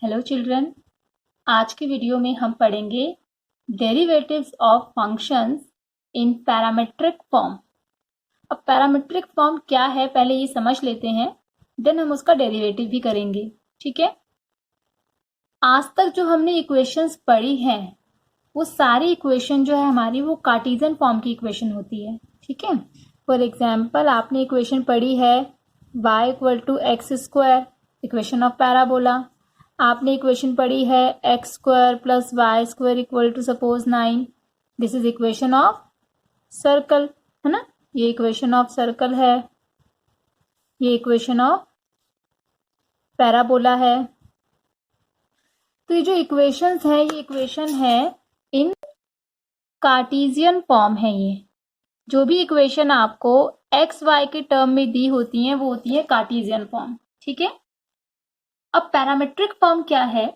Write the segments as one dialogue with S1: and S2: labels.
S1: Hello children, आज की video में हम पढ़ेंगे derivatives of functions in parametric form. अब पैरामेट्रिक फॉर्म क्या है पहले ये समझ लेते हैं, देन हम उसका डेरिवेटिव भी करेंगे। ठीक है, आज तक जो हमने इक्वेशंस पढ़ी हैं वो सारी इक्वेशन जो है हमारी वो कार्टेशियन फॉर्म की इक्वेशन होती है। ठीक है, फॉर एग्जाम्पल आपने इक्वेशन पढ़ी है y equal to X square, equation of parabola. आपने इक्वेशन पढ़ी है X square plus Y square equal to suppose 9, this is equation of circle, है ना। ये इक्वेशन ऑफ सर्कल है, ये इक्वेशन ऑफ पैराबोला है। तो ये जो इक्वेशंस है ये इक्वेशन है इन कार्टेशियन फॉर्म है। ये जो भी इक्वेशन आपको एक्स वाई के टर्म में दी होती हैं वो होती है कार्टेशियन फॉर्म। ठीक है, अब पैरामेट्रिक फॉर्म क्या है?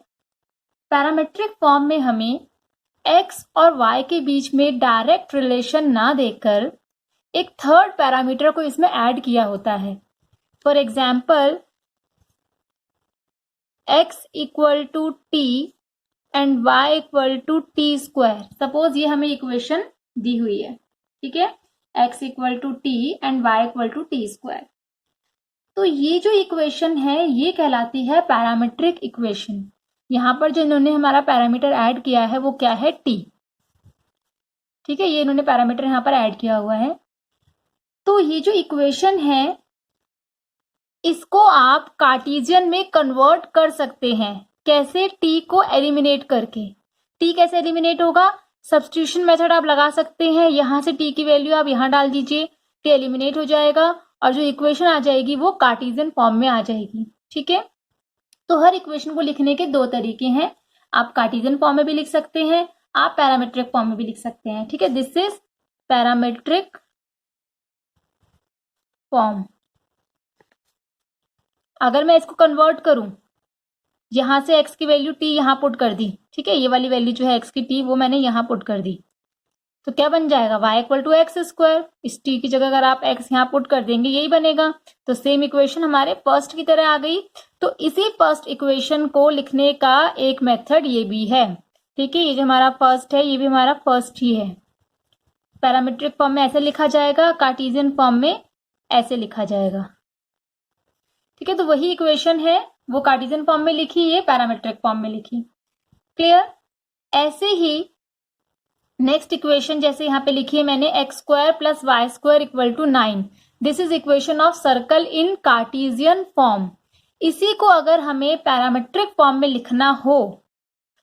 S1: पैरामेट्रिक फॉर्म में हमें एक्स और वाई के बीच में डायरेक्ट रिलेशन ना देकर एक थर्ड पैरामीटर को इसमें ऐड किया होता है। For example X equal to T and Y equal to T square, suppose ये हमें इक्वेशन दी हुई है। ठीक है, X equal to T and Y equal to T square. तो ये जो इक्वेशन है ये कहलाती है पैरामेट्रिक इक्वेशन। यहां पर जो इन्होंने हमारा पैरामीटर ऐड किया है वो क्या है? टी। ठीक है, ये इन्होंने पैरामीटर यहां पर ऐड किया हुआ है। तो ये जो इक्वेशन है इसको आप कार्टेशियन में कन्वर्ट कर सकते हैं। कैसे? टी को एलिमिनेट करके। टी कैसे एलिमिनेट होगा? सब्स्टिट्यूशन मेथड आप लगा सकते हैं। यहां से टी की वैल्यू आप यहां डाल दीजिए, टी एलिमिनेट हो जाएगा और जो इक्वेशन आ जाएगी वो कार्टेशियन फॉर्म में आ जाएगी। ठीक है, तो हर इक्वेशन को लिखने के दो तरीके हैं। आप कार्टेशियन फॉर्म में भी लिख सकते हैं, आप पैरामेट्रिक फॉर्म में भी लिख सकते हैं। ठीक है, दिस इज पैरामेट्रिक फॉर्म। अगर मैं इसको कन्वर्ट करूं, यहां से x की वैल्यू t यहां पुट कर दी। ठीक है, ये वाली वैल्यू जो है x की t वो मैंने यहां पुट कर दी, तो क्या बन जाएगा? y equal to X square. इस t की जगह अगर आप x यहां पुट कर देंगे यही बनेगा। तो सेम इक्वेशन हमारे फर्स्ट की तरह आ गई। तो इसी फर्स्ट इक्वेशन को लिखने का एक मेथड ये भी है। ठीक है, ये जो हमारा फर्स्ट है ये भी हमारा फर्स्ट ही है। पैरामेट्रिक फॉर्म में ऐसे लिखा जाएगा, कार्टेशियन फॉर्म में ऐसे लिखा जाएगा। ठीक है, तो वही इक्वेशन है वो कार्टेशियन फॉर्म में लिखी, ये पैरामेट्रिक फॉर्म में लिखी। क्लियर? ऐसे ही नेक्स्ट इक्वेशन जैसे यहाँ पे लिखी है मैंने X square plus Y square equal to 9, this is equation of circle in Cartesian form. इसी को अगर हमें पैरामेट्रिक फॉर्म में लिखना हो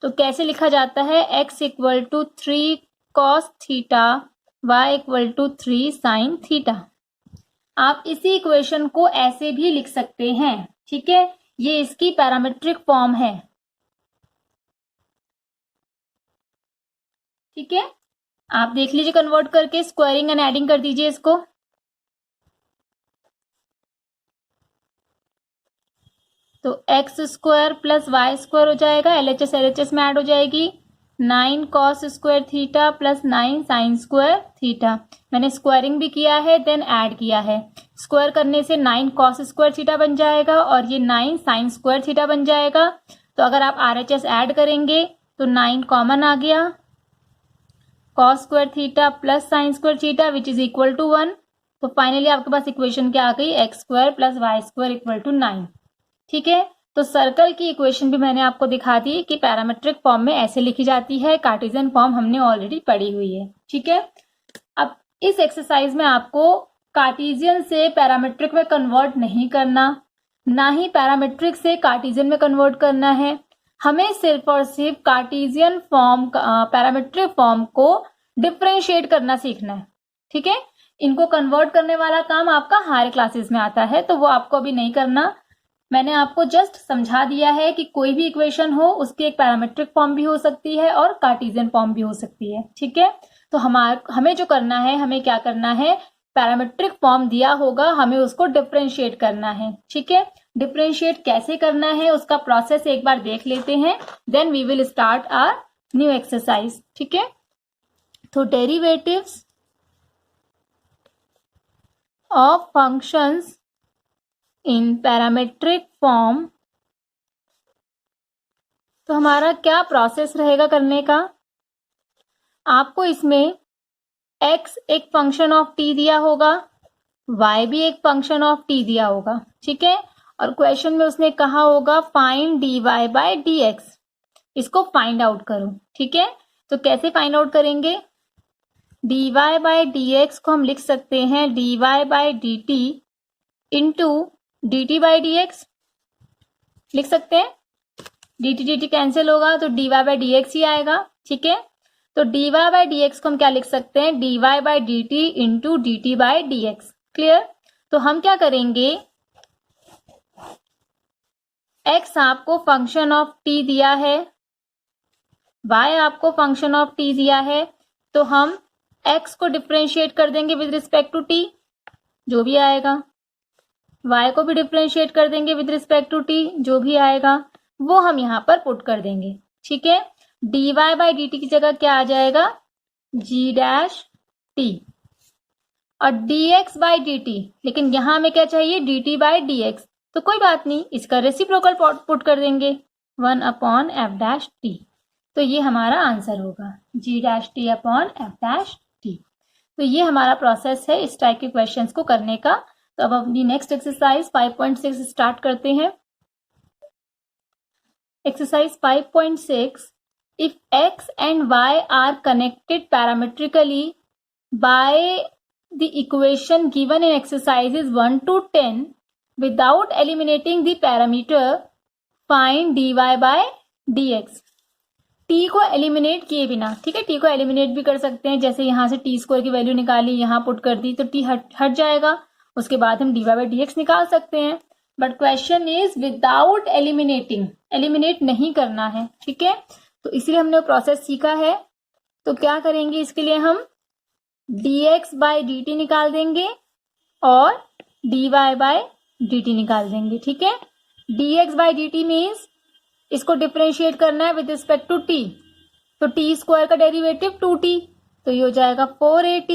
S1: तो कैसे लिखा जाता है? X equal to 3 cos theta, Y equal to 3 sine theta. आप इसी इक्वेशन को ऐसे भी लिख सकते हैं। ठीक है, ये इसकी पैरामेट्रिक फॉर्म है। ठीक है, आप देख लीजिए कन्वर्ट करके, स्क्वायरिंग एंड एडिंग कर दीजिए इसको। तो X square plus Y square हो जाएगा, एलएचएस एलएचएस में ऐड हो जाएगी। 9 cos square theta plus 9 sine square theta. मैंने स्क्वायरिंग भी किया है देन ऐड किया है। स्क्वायर करने से 9 कॉस स्क्वायर थीटा बन जाएगा और ये 9 साइन स्क्वायर थीटा बन जाएगा। तो अगर आप आरएचएस ऐड करेंगे तो 9 कॉमन आ गया, cos square theta plus sine square theta which is equal to 1। तो फाइनली आपके पास इक्वेशन क्या आ गई? X square plus Y square equal to 9। ठीक है, तो सर्कल की इक्वेशन भी मैंने आपको दिखा दी कि पैरामेट्रिक फॉर्म में ऐसे लिखी जाती है। कार्टेशियन फॉर्म हमने ऑलरेडी पढ़ी हुई है। ठीक है, अब इस एक्सरसाइज में आपको कार्टेशियन से पैरामेट्रिक में कन्वर्ट नहीं करना, ना ही पैरामेट्रिक से कार्टेशियन में कन्वर्ट करना है। हमें सिर्फ और सिर्फ कार्टेशियन फॉर्म पैरामेट्रिक फॉर्म को डिफरेंशिएट करना सीखना है। ठीक है, इनको कन्वर्ट करने वाला काम आपका हायर क्लासेस में आता है, तो वो आपको अभी नहीं करना। मैंने आपको जस्ट समझा दिया है कि कोई भी इक्वेशन हो उसकी एक पैरामेट्रिक फॉर्म भी हो सकती है और कार्टेशियन फॉर्म भी हो सकती है। ठीक है, तो हमें जो करना है, हमें क्या करना है? पैरामेट्रिक फॉर्म दिया होगा, हमें उसको डिफरेंशिएट करना है। ठीक है, डिफरेंशिएट कैसे करना है उसका प्रोसेस एक बार देख लेते हैं, then we will start our new exercise. ठीक है, तो derivatives of functions in parametric form तो हमारा क्या प्रोसेस रहेगा करने का, आपको इसमें x एक फंक्शन ऑफ t दिया होगा, y भी एक फंक्शन ऑफ t दिया होगा, ठीक है। और क्वेश्चन में उसने कहा होगा फाइंड dy बाय dx, इसको फाइंड आउट करो, ठीक है। तो कैसे फाइंड आउट करेंगे, dy बाय dx को हम लिख सकते हैं dy bye dt into dt by dx, लिख सकते हैं। dt dt कैंसिल होगा तो dy बाय dx ही आएगा, ठीक है। तो dy बाय dx को हम क्या लिख सकते हैं, dy bye dt into dt by dx, clear. तो हम क्या करेंगे, x आपको फंक्शन ऑफ t दिया है, y आपको फंक्शन ऑफ t दिया है, तो हम x को डिफरेंशिएट कर देंगे विद रिस्पेक्ट टू t, जो भी आएगा, y को भी डिफरेंशिएट कर देंगे विद रिस्पेक्ट टू t, जो भी आएगा वो हम यहां पर पुट कर देंगे, ठीक है। dy बाय dt की जगह क्या आ जाएगा, g डैश t, और dx बाय dt, लेकिन यहां हमें क्या चाहिए, dt बाय dx, तो कोई बात नहीं, इसका रेसिप्रोकल पुट कर देंगे 1 अपॉन f डैश t, तो ये हमारा आंसर होगा g dash t upon f dash t। तो ये हमारा प्रोसेस है इस टाइप के क्वेश्चंस को करने का। तो अब अपनी नेक्स्ट एक्सरसाइज 5.6 स्टार्ट करते हैं। Exercise 5.6, if x and y are connected parametrically by the equation given in exercises 1 to 10 without eliminating the parameter, find dy by dx। t को एलिमिनेट किए बिना, ठीक है, t को एलिमिनेट भी कर सकते हैं, जैसे यहां से टी स्क्वायर की वैल्यू निकाली, यहां पुट कर दी तो t हट जाएगा, उसके बाद हम dy बाय dx निकाल सकते हैं। But question is without eliminating, eliminate नहीं करना है, ठीक है। तो इसलिए हमने प्रोसेस सीखा है, तो क्या करेंगे इसके लिए, हम dx बाय dt निकाल देंगे और dy बाय dt निकाल देंगे, ठीक है। dx बाय dt मीन्स इसको डिफरेंशिएट करना है विद रिस्पेक्ट टू t, तो t स्क्वायर का डेरिवेटिव 2t, तो ये हो जाएगा 4at।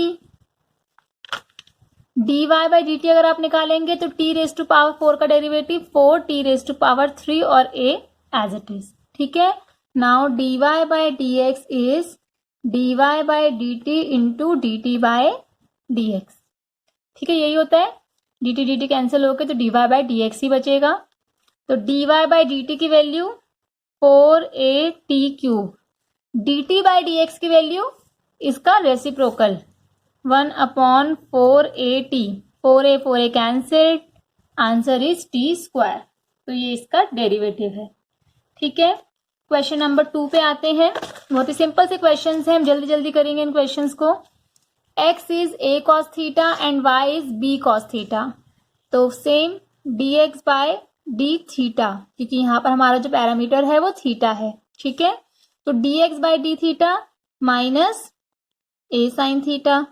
S1: dy बाय dt अगर आप निकालेंगे तो t रेज टू पावर 4 का derivative 4t raise to power 3 और a एज इट इज, ठीक है। Now dy by dx is dy bye dt into dt by dx, ठीक है, यही होता है। dt dt कैंसिल होकर तो dy बाय dx ही बचेगा, तो dy बाय dt की value 4at cube, dt by dx की वैल्यू इसका reciprocal 1 upon 4at, 4a cancelled, answer is t square, तो ये इसका डेरिवेटिव है, ठीक है। क्वेश्चन नंबर 2 पे आते हैं। बहुत ही सिंपल से क्वेश्चन है, हम जल्दी जल्दी करेंगे इन क्वेश्चंस को। x is a cos theta and y is b cos theta, तो same dx by d theta, क्योंकि यहाँ पर हमारा जो पैरामीटर है वो थीटा है, ठीक है। तो dx by d theta minus a sine theta,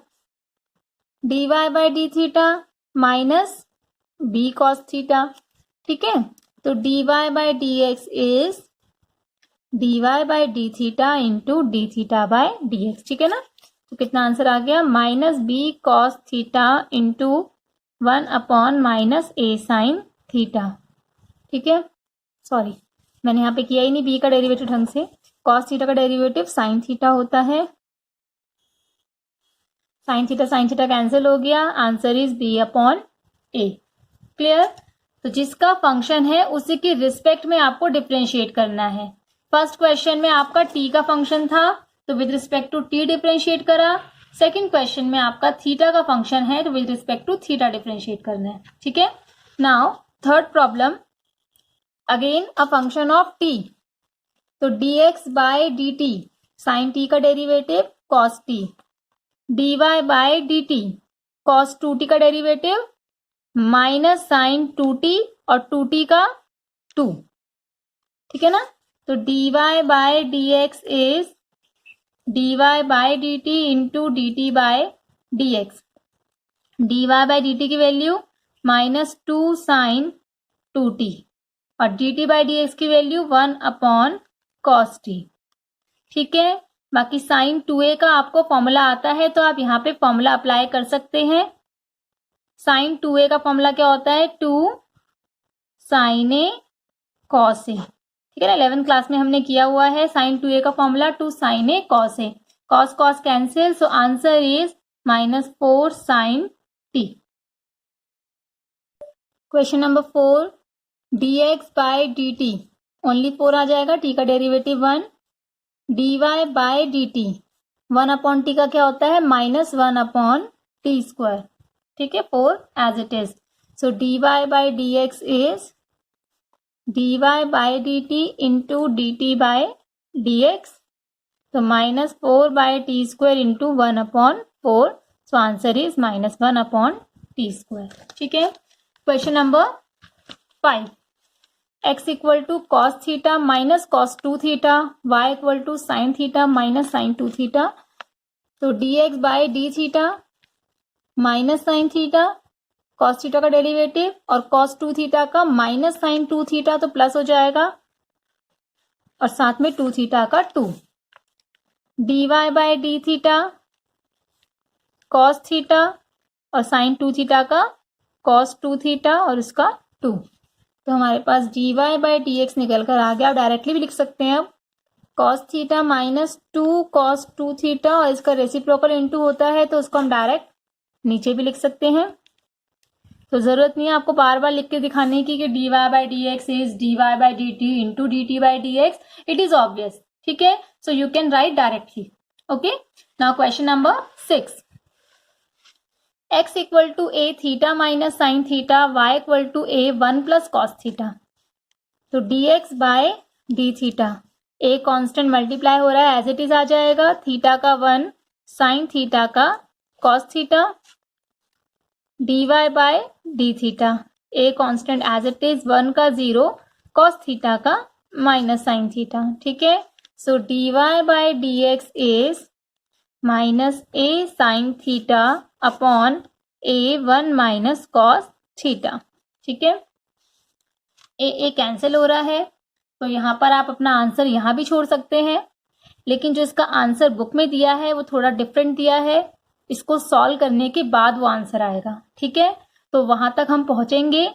S1: dy by D theta minus b cos theta, ठीक है। तो dy by dx is dy by D theta into D theta by dx, ठीक है ना। तो कितना आंसर आ गया, minus b cos theta into 1 upon minus a sine theta, ठीक है। सॉरी, मैंने यहाँ पे किया ही नहीं b का डेरिवेटिव ढंग से, cos थीटा का डेरिवेटिव साइन थीटा होता है, साइन थीटा कैंसिल हो गया, answer is b upon a, clear. तो जिसका फंक्शन है उसी की रिस्पेक्ट में आपको डिफरेंशिएट करना है। फर्स्ट क्वेश्चन में आपका t का फंक्शन था, तो with respect to t differentiate करा। सेकंड क्वेश्चन में आपका थीटा का फंक्शन है, तो with respect to theta differentiate करना है, ठीक है। Now third problem, again a function of t, तो dx by dt, sine t का derivative cos t, dy bye dt cos 2t का डेरिवेटिव माइनस साइन 2t और 2t का 2, ठीक है ना। तो dy by dx is dy bye dt into dt by dx, dy bye dt की value minus 2 sine 2t और dt by dx की वैल्यू 1 अपॉन cos t, ठीक है। बाकी साइन 2a का आपको फॉर्मूला आता है, तो आप यहाँ पे फॉर्मूला अप्लाई कर सकते हैं। साइन 2a का फॉर्मूला क्या होता है, 2 साइन a कॉस a, ठीक है ना। 11th क्लास में हमने किया हुआ है साइन 2a का formula two sine A cos A, cos cos cancel, so answer is -4 sine t। Question number 4, dx by dt only 4 आ जाएगा, t का derivative 1, dy bye dt 1 upon t का क्या होता है -1 अपॉन t स्क्वायर, ठीक है, 4 as it is. So dy by dx is dy bye dt into dt by dx, तो -4 by T square into 1 upon 4, so answer is -1 upon T square, ठीक है। Question number 5, x equal to cos theta minus cos 2 theta, y equal to sine theta minus sine 2 theta, तो dx by D theta minus sine theta, cos theta का derivative और cos 2 theta का minus sine 2 theta तो plus हो जाएगा, और साथ में 2 थीटा का 2, dy by D theta cos theta और साइन 2 थीटा का कॉस 2 थीटा और उसका 2, तो हमारे पास dy बाय डी एक्स निकल कर आ गया। आप डायरेक्टली भी लिख सकते हैं, अब cos theta minus 2 cos 2 theta और इसका रेसिप्रोकल इनटू होता है तो उसको हम डायरेक्ट नीचे भी लिख सकते हैं, तो जरूरत नहीं है आपको बार बार लिख के दिखाने की कि dy by D x is dy by d t into d t by D x, it is obvious, ठीक है। So you can write directly, okay. Now question number 6, x equal to a theta minus sine theta, y equal to a 1 plus cos theta, तो dx by D theta, a constant multiply हो रहा है as it is आ जाएगा, theta का 1 sine theta का cos theta, dy by D theta, a constant as it is 1 का 0 cos theta का minus sine theta, ठीक है। So dy by D x is minus a sine theta upon a 1 minus cos theta, ठीक है। ए cancel हो रहा है, तो यहाँ पर आप अपना आंसर यहाँ भी छोड़ सकते हैं, लेकिन जो इसका आंसर बुक में दिया है वो थोड़ा डिफरेंट दिया है, इसको सॉल्व करने के बाद वो आंसर आएगा, ठीक है। तो वहां तक हम पहुंचेंगे,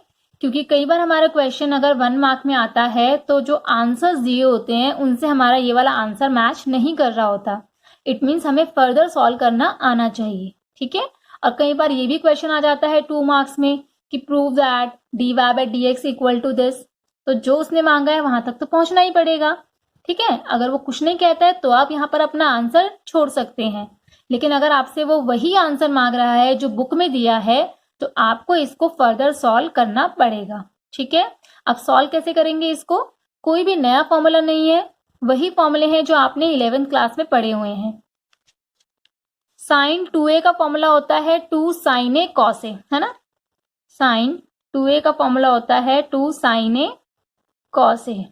S1: क्योंकि कई बार हमारा क्वेश्चन अगर 1 मार्क में आता है तो जो आंसर्स दिए होते हैं उनसे हमारा ये वाला आंसर मैच नहीं कर रहा होता, इट मीन्स हमें फर्दर सॉल्व करना आना चाहिए, ठीक है। और कई बार ये भी क्वेश्चन आ जाता है 2 मार्क्स में कि prove that dy by D x equal to this, तो जो उसने मांगा है वहां तक तो पहुंचना ही पड़ेगा, ठीक है। अगर वो कुछ नहीं कहता है तो आप यहाँ पर अपना आंसर छोड़ सकते हैं, लेकिन अगर आपसे वो वही आंसर मांग रहा है जो बुक में दिया है तो आपको इसको फर्दर सॉल्व करना पड़ेगा, ठीक है। अब सॉल्व कैसे करेंगे इसको, कोई भी नया फॉर्मूला नहीं है, वही फॉर्मूले हैं जो आपने 11th क्लास में पढ़े हुए हैं। साइन 2a का फॉर्मूला होता है 2 साइन ए कॉस ए, है ना। साइन 2a का फॉर्मूला होता है 2 साइन ए कॉस ए,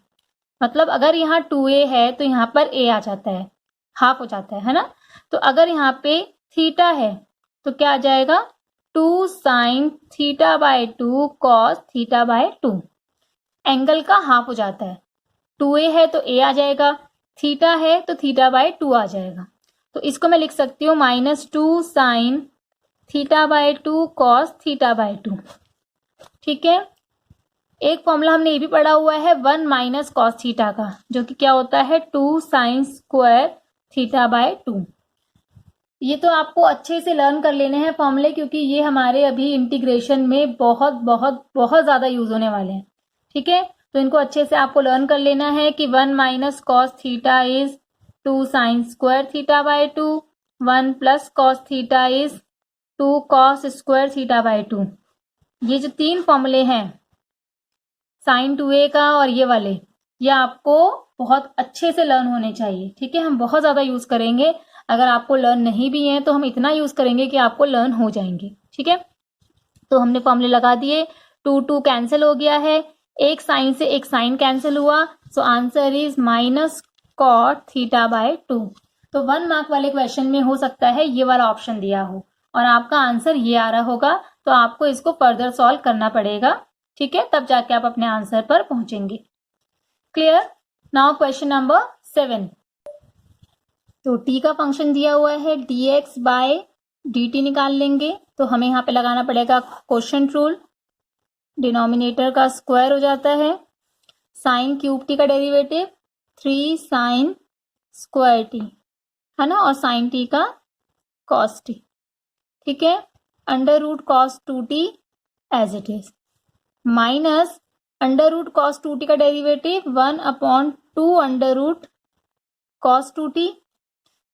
S1: मतलब अगर यहाँ 2a है तो यहाँ पर a आ जाता है, हाफ हो जाता है ना। तो अगर यहाँ पे थीटा है तो क्या आ जाएगा 2 sine theta by 2 cos theta by 2, angle का हाफ हो जाता है, 2a है तो a आ जाएगा, थीटा है तो थीटा बाय 2 आ जाएगा, तो इसको मैं लिख सकती हूँ -2 sine theta by 2 cos theta by 2, ठीक है। एक फॉर्मूला हमने ये भी पढ़ा हुआ है 1 माइनस कॉस थीटा का, जो कि क्या होता है 2 साइन स्क्वायर थीटा बाय 2। ये तो आपको अच्छे से लर्न कर लेने हैं फॉर्मूले, क्योंकि ये हमारे अभी इंटीग्रेशन में बहुत बहुत बहुत ज्यादा यूज होने वाले हैं, ठीक है। तो इनको अच्छे से आपको लर्न कर लेना है कि 1 minus cos theta is 2 sign square theta by 2, 1 plus cos theta is 2 cos square theta by 2। ये जो 3 फॉर्मूले हैं साइन 2a का और ये वाले, ये आपको बहुत अच्छे से लर्न होने चाहिए, ठीक है। हम बहुत ज्यादा यूज करेंगे, अगर आपको लर्न नहीं भी है तो हम इतना यूज करेंगे कि आपको लर्न हो जाएंगे, ठीक है। तो हमने फॉर्मूले लगा दिए, 2 कैंसिल हो गया है, एक साइन से एक साइन कैंसिल हुआ, so answer is minus cot theta by 2। तो 1 मार्क वाले क्वेश्चन में हो सकता है ये वाला ऑप्शन दिया हो और आपका आंसर ये आ रहा होगा, तो आपको इसको फर्दर सॉल्व करना पड़ेगा, ठीक है, तब जाके आप अपने आंसर पर पहुंचेंगे। क्लियर। नाउ क्वेश्चन नंबर 7, तो t का फंक्शन दिया हुआ है dx बाय dt निकाल लेंगे, तो हमें यहाँ पे लगाना पड़ेगा क्वोशिएंट रूल, डिनोमिनेटर का स्क्वायर हो जाता है, साइन क्यूब टी का डेरिवेटिव 3 साइन स्क्वायर टी है ना, और साइन टी का कॉस टी, ठीक है, under root cos 2t as it is, minus under root cos 2t का derivative 1/2 under root cos 2t,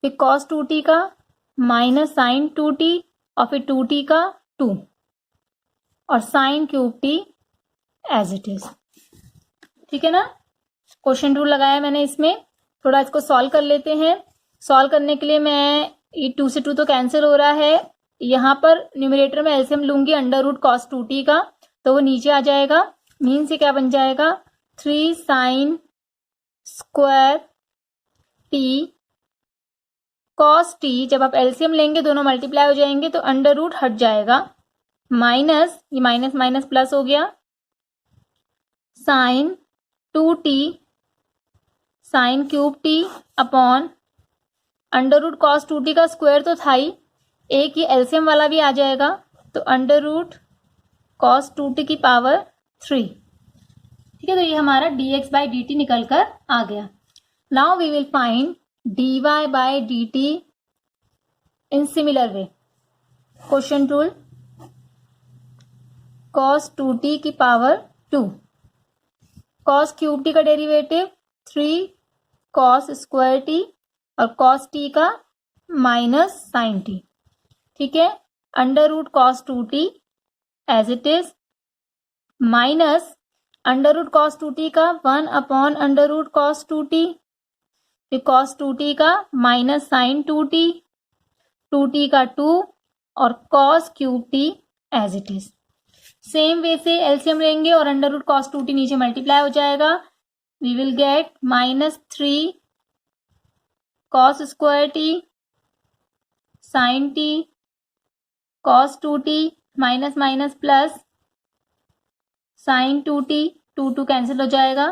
S1: फिर कॉस 2t का माइनस साइन 2t और फिर 2t का 2 और sine cube T as it is, ठीक है ना। क्वेश्चन रूल लगाया मैंने इसमें, थोड़ा इसको सॉल्व कर लेते हैं। सॉल्व करने के लिए मैं ये 2 से 2 तो कैंसिल हो रहा है, यहाँ पर न्यूमरेटर में एलसीएम लूंगी अंडर रूट कॉस 2t का, तो वो नीचे आ जाएगा, मीन से क्या बन जाएगा 3 sine square t cos T, जब आप एलसीएम लेंगे दोनों मल्टीप्लाई हो जाएंगे तो अंडर रूट हट जाएगा, माइनस ये माइनस माइनस प्लस हो गया, sine 2t sine cube t upon under root cos 2t का स्क्वायर तो था ही, एक ये एलसीएम वाला भी आ जाएगा, तो अंडर रूट कॉस 2t की पावर 3, ठीक है। तो ये हमारा dx बाई डी टी निकल कर आ गया। Now we will find dy by d t in similar way. Question rule, cos 2t की पावर 2, कॉस क्यूब टी का डेरिवेटिव 3 कॉस स्क्वायर टी और कॉस टी का माइनस साइन टी, ठीक है, under root cos 2t as it is, minus under root cos 2t का 1 under root cos 2t, फिर cos 2t का minus sign 2t, 2t का 2 और cos cube T as it is. Same way से LCM लेंगे और under root cos 2t नीचे multiply हो जाएगा, we will get -3 cos square T sine T cos 2t minus minus plus sine 2t, 2 cancel हो जाएगा,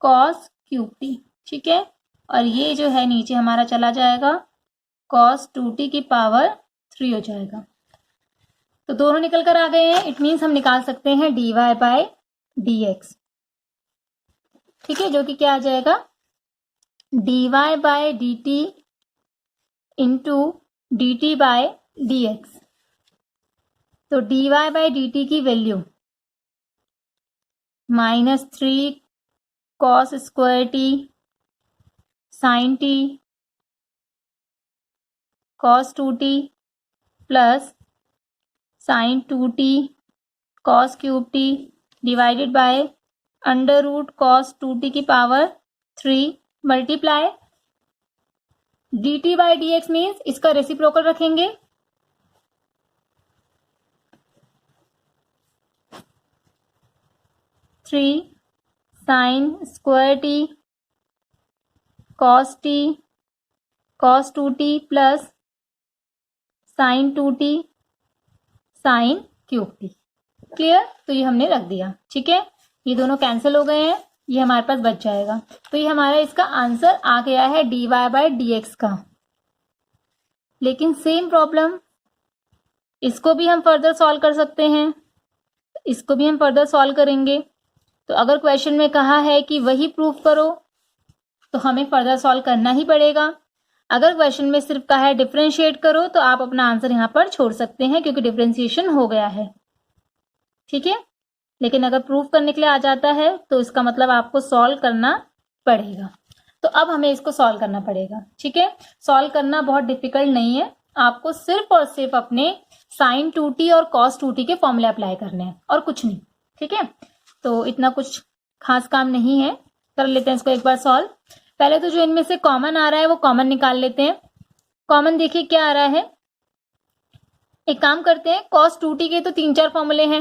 S1: कॉस क्यूब टी, ठीक है, और ये जो है नीचे हमारा चला जाएगा, कॉस 2t की पावर 3 हो जाएगा। तो दोनों निकल कर आ गए हैं, इट मीन्स हम निकाल सकते हैं dy बाय dx, ठीक है, जो कि क्या आ जाएगा dy bye dt into dt by dx। तो dy बाय dt की value -3 cos square T sine T cos 2t plus sine 2t cos cube t divided by under root cos 2t की power 3 multiply dt by dx means इसका reciprocal रखेंगे, three sine square t cos t cos 2t plus sine 2t sine cube t. Clear, तो ये हमने रख दिया, ठीक है, ये दोनों कैंसिल हो गए हैं, ये हमारे पास बच जाएगा। तो ये हमारा इसका आंसर आ गया है dy बाय dx का। लेकिन सेम प्रॉब्लम, इसको भी हम फर्दर सॉल्व कर सकते हैं, इसको भी हम फर्दर सॉल्व करेंगे। तो अगर क्वेश्चन में कहा है कि वही प्रूफ करो तो हमें फर्दर सॉल्व करना ही पड़ेगा। अगर क्वेश्चन में सिर्फ कहा है डिफरेंशिएट करो तो आप अपना आंसर यहाँ पर छोड़ सकते हैं क्योंकि डिफरेंशिएशन हो गया है, ठीक है। लेकिन अगर प्रूफ करने के लिए आ जाता है तो इसका मतलब आपको सॉल्व करना पड़ेगा। तो अब हमें इसको सॉल्व करना पड़ेगा, ठीक है। सॉल्व करना बहुत डिफिकल्ट नहीं है, आपको सिर्फ और सिर्फ अपने साइन 2t और कॉस 2t के फॉर्मूले अप्लाई करने हैं और कुछ नहीं, ठीक है। तो इतना कुछ खास काम नहीं है, कर लेते हैं इसको एक बार सॉल्व। पहले तो जो इनमें से कॉमन आ रहा है वो कॉमन निकाल लेते हैं। कॉमन देखिए क्या आ रहा है, एक काम करते हैं, कॉस 2t के तो 3-4 फॉर्मूले हैं,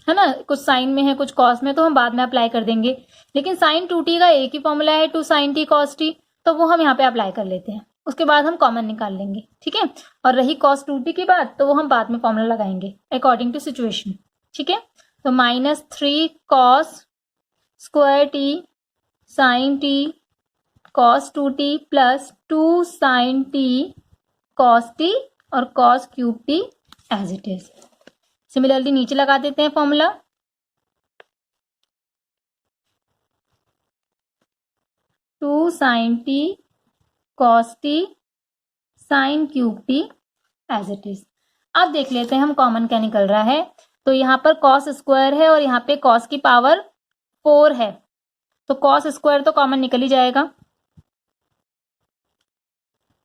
S1: है ना, कुछ साइन में है कुछ कॉस में, तो हम बाद में अप्लाई कर देंगे। लेकिन साइन 2t का एक ही फॉर्मूला है 2 साइन t कॉस t, तो वो हम यहाँ पे अप्लाई कर लेते हैं, उसके बाद हम कॉमन निकाल लेंगे, ठीक है। और रही कॉस 2t की बात तो वो हम बाद में फॉर्मूला लगाएंगे अकॉर्डिंग टू सिचुएशन, ठीक है। तो -3 cos square T sine T cos 2t plus 2 sine T cos T और cos cube T as it is. Similarly नीचे लगा देते हैं formula, sin t cos t sin cube t as it is. अब देख लेते हैं हम कॉमन क्या निकल रहा है। तो यहाँ पर cos स्क्वायर है और यहाँ पे cos की पावर 4 है, तो cos स्क्वायर तो कॉमन निकल ही जाएगा।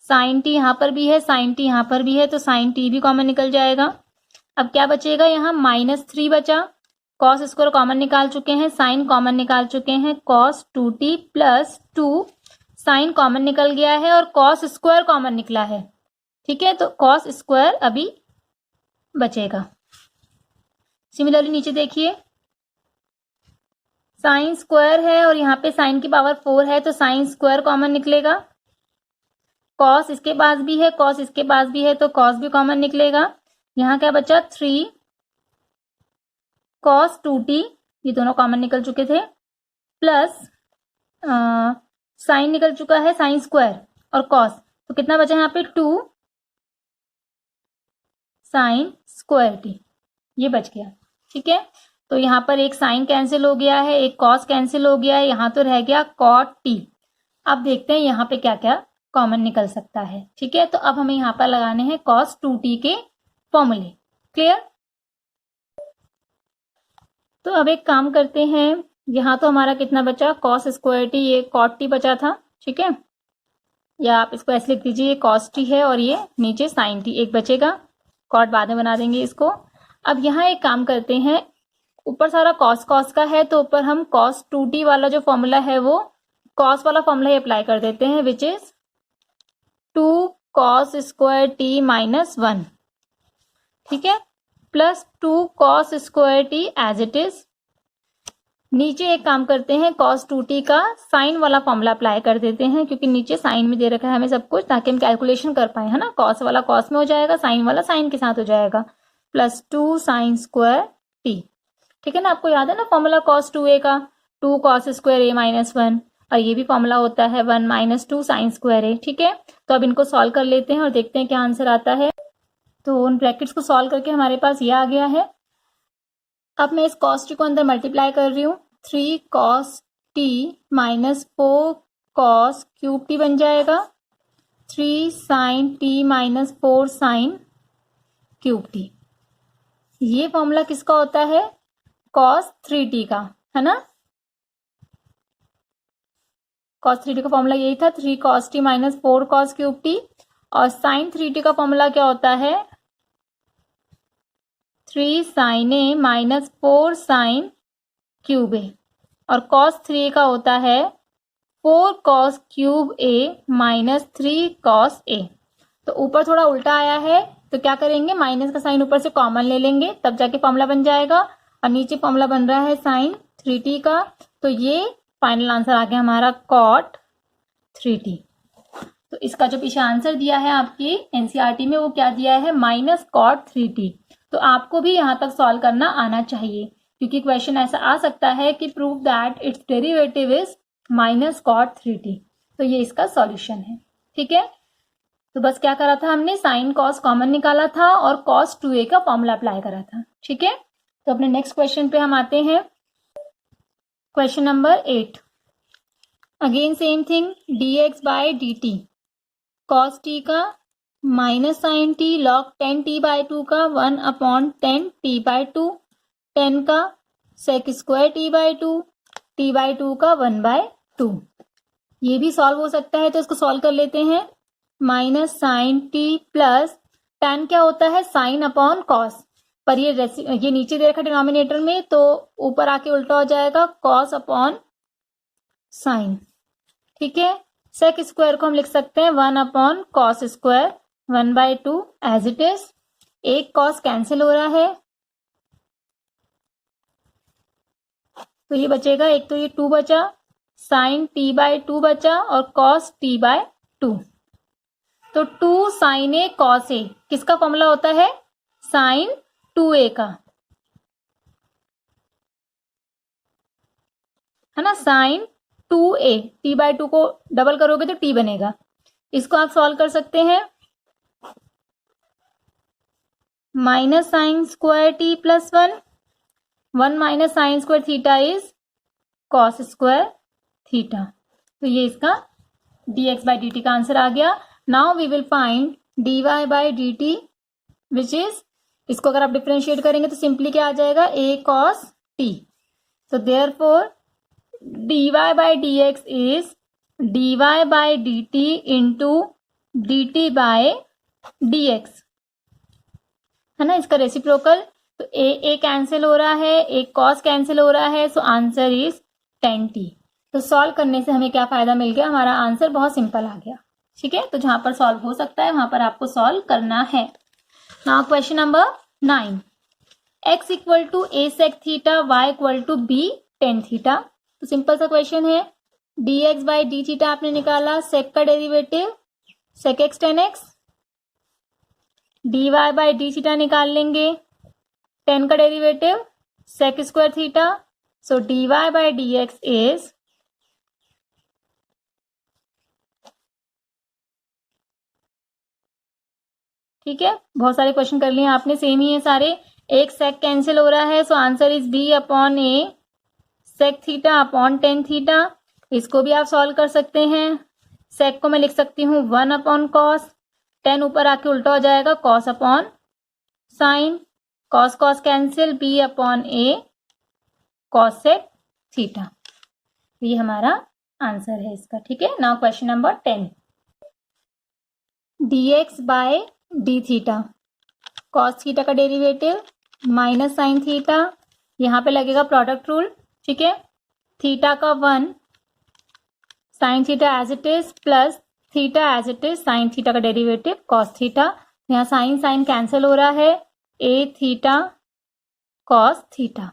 S1: sin t यहाँ पर भी है, sin t यहाँ पर भी है, तो sin t भी कॉमन निकल जाएगा। अब क्या बचेगा, यहाँ -3 बचा। cos स्क्वायर कॉमन निकाल चुके हैं, sin कॉमन निकाल चुके हैं, cos 2t plus 2 sin common निकल गया है और cos स्क्वायर कॉमन निकला है। ठीक है, तो cos स्क्वायर अभी बचेगा। सिमिलरली नीचे देखिए, sin स्क्वायर है और यहाँ पे sin की पावर 4 है, तो sin स्क्वायर कॉमन निकलेगा। cos इसके पास भी है, cos इसके पास भी है, तो cos भी कॉमन निकलेगा। यहाँ क्या बचा, 3 cos 2t, ये दोनों कॉमन निकल चुके थे, प्लस sin निकल चुका है, sin स्क्वायर और cos, तो कितना बचा यहाँ पे, 2 sin स्क्वायर t, ये बच गया। ठीक है, तो यहाँ पर एक sin कैंसिल हो गया है, एक cos कैंसिल हो गया है, यहाँ तो रह गया cot t। अब देखते हैं यहाँ पे क्या क्या कॉमन निकल सकता है। ठीक है, तो अब हमें यहाँ पर लगाने हैं cos 2t के फॉर्मूले। क्लियर? तो अब एक काम करते हैं, यहाँ तो हमारा कितना बचा, cos स्क्वायर t, ये cot t बचा था। ठीक है, या आप इसको ऐसे लिख दीजिए, ये cos t है और ये नीचे sin t एक बचेगा, cot बाद में बना देंगे इसको। अब यहाँ एक काम करते हैं, ऊपर सारा cos का है, तो ऊपर हम cos 2t वाला जो फॉर्मूला है वो cos वाला फॉर्मूला ही अप्लाई कर देते हैं, which is 2 cos square t minus 1। ठीक है, plus 2 cos square t as it is. नीचे एक काम करते हैं, cos 2t का साइन वाला फॉर्मूला अप्लाई कर देते हैं, क्योंकि नीचे साइन में दे रखा है हमें सब कुछ, ताकि हम कैलकुलेशन कर पाए, है ना। cos वाला cos में हो जाएगा, साइन वाला साइन के साथ हो जाएगा, प्लस 2 sin स्क्वायर t। ठीक है ना, आपको याद है ना फॉर्मूला cos 2a का, 2 cos स्क्वायर a माइनस 1, और ये भी फॉर्मूला होता है 1 माइनस 2 sin स्क्वायर a। ठीक है, तो अब इनको सॉल्व कर लेते हैं और देखते हैं क्या आंसर आता है। तो उन ब्रैकेट्स को सॉल्व करके हमारे पास ये आ गया है। अब मैं इस cos t को अंदर मल्टीप्लाई कर रही हूँ, 3 cos t minus 4 cos cube t बन जाएगा, 3 sin t minus 4 sin cube t। ये फॉर्मूला किसका होता है, cos 3t का, है ना। cos 3t का फॉर्मूला यही था, 3 cos t minus 4 cos cube t, और sin 3t का फॉर्मूला क्या होता है, 3 sin a minus 4 sin cube a, और cos 3 का होता है 4 cos cube a minus 3 cos a। तो ऊपर थोड़ा उल्टा आया है, तो क्या करेंगे, माइनस का साइन ऊपर से कॉमन ले लेंगे, तब जाके फॉर्मूला बन जाएगा, और नीचे फॉर्मूला बन रहा है sin 3t का, तो ये फाइनल आंसर आ गया हमारा cot 3t। तो इसका जो पीछे आंसर दिया है आपकी एनसीईआरटी में, वो क्या दिया है, माइनस cot 3t। तो आपको भी यहाँ तक सॉल्व करना आना चाहिए, क्योंकि क्वेश्चन ऐसा आ सकता है कि prove that it's derivative is minus cot 3t। तो ये इसका सॉल्यूशन है। ठीक है, तो बस क्या करा था हमने, साइन cos कॉमन निकाला था और cos 2a का फॉर्मूला अप्लाई करा था। ठीक है, तो अपने नेक्स्ट क्वेश्चन पे हम आते हैं, question number 8। Again same thing, dx by dt, cos t का minus sine t log 10t by 2 का 1 अपॉन 10t बाय 2, 10 का sec square t by 2, t by 2 का 1 बाय 2। ये भी सॉल्व हो सकता है, तो इसको सॉल्व कर लेते हैं। Minus sine t plus tan क्या होता है, साइन अपॉन कॉस, पर ये नीचे दे रखा डिनोमिनेटर में, तो ऊपर आके उल्टा हो जाएगा, कॉस अपॉन साइन। ठीक है, सेक स्क्वायर को हम लिख सकते हैं 1 upon cos square 1 by 2 as it is. एक कॉस कैंसिल हो रहा है, तो ये बचेगा, एक तो ये 2 बचा, साइन t बाय 2 बचा, और कॉस t बाय 2। तो 2 साइन ए कॉस ए किसका फॉर्मूला होता है, साइन 2a का, है ना, साइन 2a, t बाय 2 को डबल करोगे तो t बनेगा। इसको आप सॉल्व कर सकते हैं, minus sine square t plus 1 minus sine square theta is cos square theta. तो ये इसका dx by dt का आंसर आ गया। Now we will find dy by dt which is, इसको अगर आप डिफ्रेंशिएट करेंगे तो सिंपली क्या आ जाएगा, a cos t। तो therefore dy by dx is dy by dt into dt by dx, है ना, इसका रेसिप्रोकल। तो a कैंसिल हो रहा है, एक cos कैंसिल हो रहा है, सो आंसर इज tan t। तो सॉल्व करने से हमें क्या फायदा मिल गया, हमारा आंसर बहुत सिंपल आ गया। ठीक है, तो जहां पर सॉल्व हो सकता है वहां पर आपको सॉल्व करना है। Now question number 9, x equal to a sec theta, y equal to b tan theta. तो सिंपल सा क्वेश्चन है, dx बाई डी थीटा आपने निकाला, sec का derivative sec x tan x, dy by d theta निकाल लेंगे, tan का derivative sec square theta, so dy by d x is, ठीक है, बहुत सारे क्वेश्चन कर लिए आपने, सेम ही है सारे। एक sec कैंसिल हो रहा है, सो answer is b upon a sec theta upon tan theta. इसको भी आप सॉल्व कर सकते हैं। sec को मैं लिख सकती हूँ 1 अपॉन cos, tan ऊपर आके उल्टा हो जाएगा cos upon sin, cos cos cancel, b upon a cos sec theta. ये हमारा आंसर है इसका। ठीक है, now question number 10, dx by D theta, cos theta का डेरिवेटिव माइनस साइन थीटा, यहां पे लगेगा प्रोडक्ट रूल। ठीक है, थीटा का 1, sine theta as it is, plus theta as it is, sine theta का डेरिवेटिव कॉस थीटा। यहाँ sine sine cancel हो रहा है, ए theta cos theta.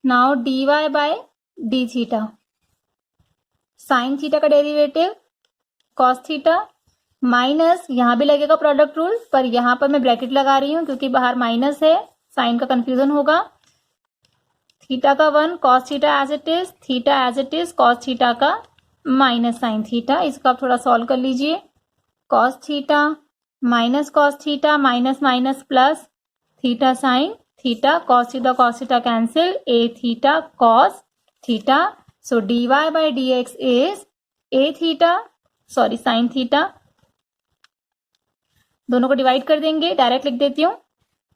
S1: Now D Y by D theta, sine theta का derivative cos theta, minus यहां भी लगेगा product rule, पर यहां पर मैं ब्रैकेट लगा रही हूं क्योंकि बाहर माइनस है, साइन का कंफ्यूजन होगा। थीटा का 1 cos theta as it is, theta as it is, cos theta का माइनस साइन थीटा। इसको आप थोड़ा सॉल्व कर लीजिए, cos theta minus cos theta, minus minus plus, theta sine theta, cos theta cancel, a theta cos theta. So d y by d x is a theta, sorry sine theta, दोनों को divide कर देंगे, direct लिख देती हूँ,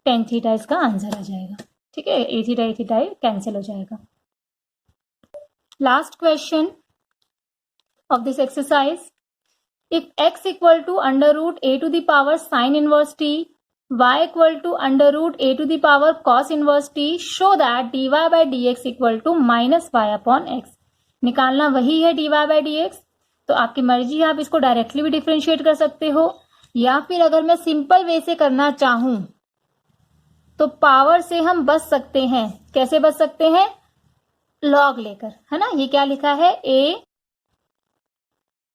S1: tan theta इसका answer आ जाएगा। ठीक है, ए थीटा कैंसिल हो जाएगा। Last question of this exercise, if x equal to under root a to the power sine inverse t, y equal to under root a to the power cos inverse t, show that dy by d x equal to minus y upon x. निकालना वही है dy by d x, तो आपकी मर्जी है, आप इसको directly भी डिफ्रेंशिएट कर सकते हो, या फिर अगर मैं सिंपल वे से करना चाहूं तो पावर से हम बच सकते हैं। कैसे बच सकते हैं, लॉग लेकर, है ना। ये क्या लिखा है a,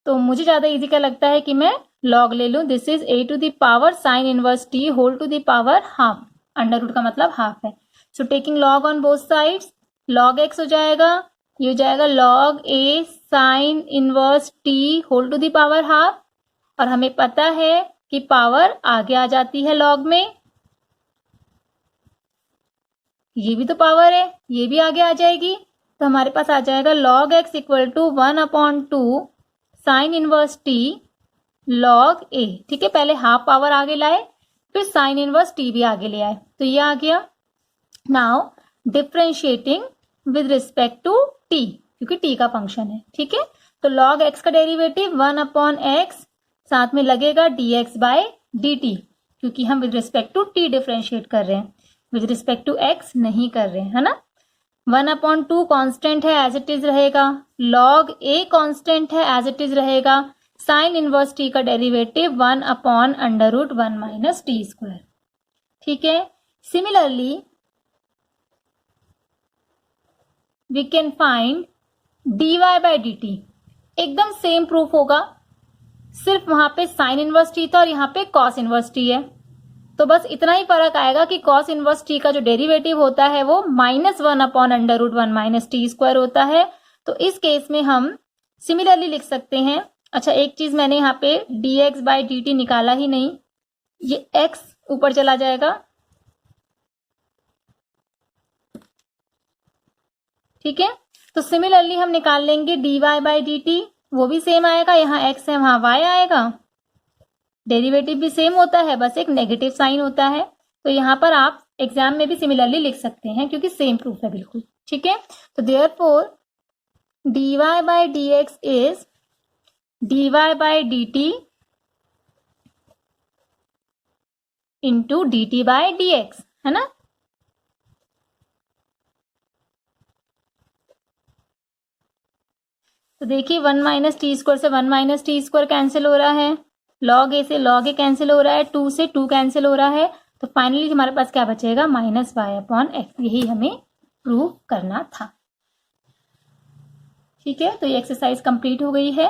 S1: तो मुझे ज्यादा इजी क्या लगता है कि मैं लॉग ले लूं। This is a to the power sine inverse t whole to the power half, under root का मतलब हाफ है। So taking log on both sides, log x हो जाएगा, ये हो जाएगा log a sine inverse t whole to the power half, और हमें पता है कि पावर आगे आ जाती है लॉग में, ये भी तो पावर है, ये भी आगे आ जाएगी, तो हमारे पास आ जाएगा log X equal to 1 upon 2 sine inverse T log A. ठीक है, पहले हाफ पावर आगे लाए, फिर साइन इनवर्स टी भी आगे ले आए, तो ये आ गया। Now differentiating with respect to t, क्योंकि टी का फंक्शन है। ठीक है, तो लॉग एक्स का डेरिवेटिव 1 अपॉन एक्स, साथ में लगेगा dx बाय dt, क्योंकि हम with respect to t differentiate कर रहे हैं, विद रिस्पेक्ट टू x नहीं कर रहे हैं, है ना। 1 अपॉन 2 कॉन्स्टेंट है, एज इट इज रहेगा, लॉग a कॉन्स्टेंट है, एज इट इज रहेगा, साइन इनवर्स t का derivative 1 upon under root 1 minus t square. ठीक है, similarly we can find dy bye dt, एकदम सेम प्रूफ होगा, सिर्फ वहां पे साइन इनवर्स टी था और यहाँ पे कॉस इनवर्स टी है, तो बस इतना ही फर्क आएगा कि कॉस इनवर्स टी का जो डेरिवेटिव होता है वो -1 upon under root 1 minus t square होता है। तो इस केस में हम सिमिलरली लिख सकते हैं। अच्छा, एक चीज मैंने यहाँ पे dx बाई dt निकाला ही नहीं, ये x ऊपर चला जाएगा। ठीक है, तो सिमिलरली हम निकाल लेंगे dy बाई dt वो भी सेम आएगा, यहाँ x है वहां y आएगा, डेरिवेटिव भी सेम होता है, बस एक नेगेटिव साइन होता है। तो यहाँ पर आप एग्जाम में भी सिमिलरली लिख सकते हैं क्योंकि सेम प्रूफ है बिल्कुल, ठीक है। तो therefore dy by dx is dy bye dt into dt by dx, है ना। तो देखिए 1 माइनस टी स्क्वायर से 1 माइनस टी स्क्वायर कैंसिल हो रहा है, लॉग ए से लॉग ए कैंसिल हो रहा है, 2 से 2 कैंसिल हो रहा है। तो फाइनली हमारे पास क्या बचेगा, माइनस वाई अपॉन एक्स। यही हमें प्रूव करना था, ठीक है। तो ये एक्सरसाइज कंप्लीट हो गई है।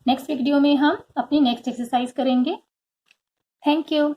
S1: नेक्स्ट वीडियो में हम अपनी नेक्स्ट एक्सरसाइज करेंगे। Thank you.